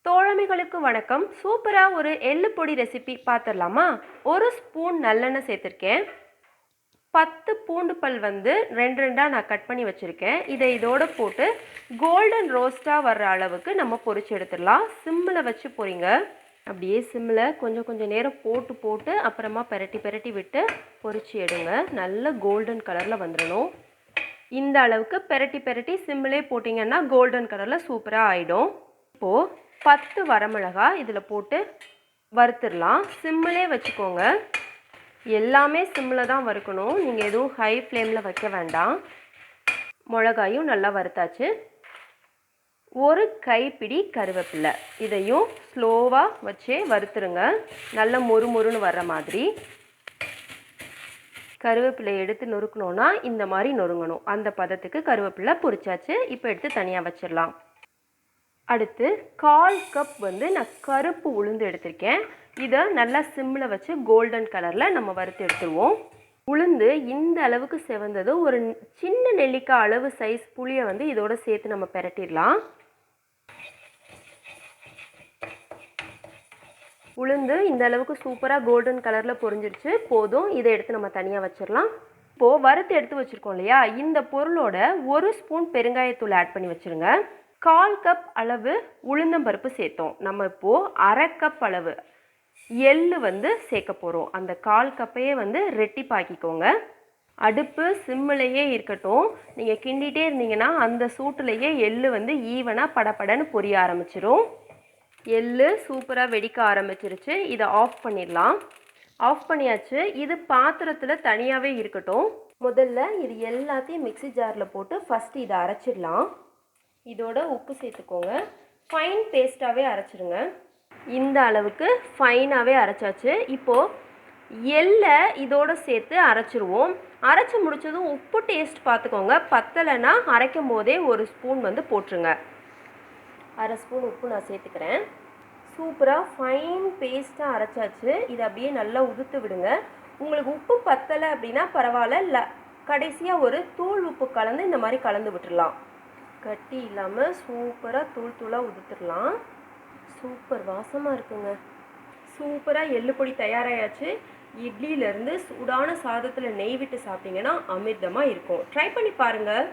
தோழமைகளுக்கு வணக்கம். சூப்பராக ஒரு எள்ளு பொடி ரெசிபி பார்த்துடலாமா? ஒரு ஸ்பூன் நல்லெண்ணெய் சேர்த்துருக்கேன். 10 பூண்டு பல் ரெண்டு ரெண்டாக நான் கட் பண்ணி வச்சுருக்கேன். இதை இதோடு போட்டு கோல்டன் ரோஸ்ட்டாக வர்ற அளவுக்கு நம்ம பொரிச்சு எடுத்துடலாம். சிம்மில் வச்சு பொரிங்க. அப்படியே சிம்மில் கொஞ்சம் நேரம் போட்டு அப்புறமா பெரட்டி விட்டு பொரிச்சு எடுங்க. நல்ல கோல்டன் கலரில் வந்துடணும். இந்த அளவுக்கு பெரட்டி சிம்மிலே போட்டிங்கன்னா கோல்டன் கலரில் சூப்பராக ஆகிடும். இப்போது 10 வரமிளகாய் இதில் போட்டு வறுத்துடலாம். சிம்மிலே வச்சுக்கோங்க. எல்லாமே சிம்மில் தான் வறுக்கணும். நீங்கள் எதுவும் ஹை ஃப்ளேமில் வைக்க வேண்டாம். மிளகாயும் நல்லா வறுத்தாச்சு. ஒரு கைப்பிடி கருவேப்பிலை, இதையும் ஸ்லோவாக வச்சே வறுத்துருங்க. நல்ல மொறுன்னு வர்ற மாதிரி. கருவேப்பிலை எடுத்து நொறுக்கணுன்னா இந்த மாதிரி நொறுங்கணும். அந்த பதத்துக்கு கருவேப்பிலை பொரிச்சாச்சு. இப்போ எடுத்து தனியாக வச்சிடலாம். அடுத்து 1/4 கப் நான் கருப்பு உளுந்து எடுத்திருக்கேன். இதை நல்லா சிம்மில் வச்சு கோல்டன் கலரில் நம்ம வறுத்து எடுத்துருவோம். உளுந்து இந்த அளவுக்கு செவந்தது. ஒரு சின்ன நெல்லிக்காய் அளவு சைஸ் புளியை இதோட சேர்த்து நம்ம பெரட்டிடலாம். உளுந்து இந்த அளவுக்கு சூப்பராக கோல்டன் கலரில் பொரிஞ்சிருச்சு. போதும், இதை எடுத்து நம்ம தனியாக வச்சிடலாம். இப்போது வறுத்து எடுத்து வச்சுருக்கோம் இல்லையா, இந்த பொருளோட 1 ஸ்பூன் பெருங்காயத்தூள் ஆட் பண்ணி வச்சுருங்க. 1/4 கப் அளவு உளுந்தம்பருப்பு சேர்த்தோம். நம்ம இப்போது 1/2 கப் அளவு எள்ளு சேர்க்க போகிறோம். அந்த 1/4 கப்பையே ரெட்டிப்பாக்கிக்கோங்க. அடுப்பு சிம்மிலேயே இருக்கட்டும். நீங்கள் கிண்டிகிட்டே இருந்தீங்கன்னா அந்த சூட்டுலேயே எள்ளு ஈவனாக படப்படன்னு பொரிய ஆரம்பிச்சிடும். எள்ளு சூப்பராக வெடிக்க ஆரம்பிச்சிருச்சு. இதை ஆஃப் பண்ணிடலாம். ஆஃப் பண்ணியாச்சு. இது பாத்திரத்தில் தனியாகவே இருக்கட்டும். முதல்ல இது எல்லாத்தையும் மிக்ஸி ஜாரில் போட்டு ஃபஸ்ட்டு இதை அரைச்சிடலாம். இதோட உப்பு சேர்த்துக்கோங்க. ஃபைன் பேஸ்ட்டாகவே அரைச்சிடுங்க. இந்த அளவுக்கு ஃபைனாகவே அரைச்சாச்சு. இப்போது எள்ளை இதோடு சேர்த்து அரைச்சிடுவோம். அரைச்சி முடித்ததும் உப்பு டேஸ்ட் பார்த்துக்கோங்க. பத்தலைன்னா அரைக்கும் போதே 1 ஸ்பூன் போட்டுருங்க. 1/2 ஸ்பூன் உப்பு நான் சேர்த்துக்கிறேன். சூப்பராக ஃபைன் பேஸ்ட்டாக அரைச்சாச்சு. இதை அப்படியே நல்லா உதுத்து விடுங்க. உங்களுக்கு உப்பு பத்தலை அப்படின்னா பரவாயில்ல. கடைசியாக ஒரு தூள் உப்பு கலந்து இந்த மாதிரி கலந்து விட்டுடலாம். கட்டி இல்லாமல் சூப்பராக தூளாக உதுத்துடலாம். சூப்பர் வாசமாக இருக்குங்க. சூப்பராக எள்ளு பொடி தயாராகியாச்சு. இட்லியிலேருந்து சூடான சாதத்தில் நெய் விட்டு சாப்பிட்டிங்கன்னா அமிர்தமாக இருக்கும். ட்ரை பண்ணி பாருங்கள்.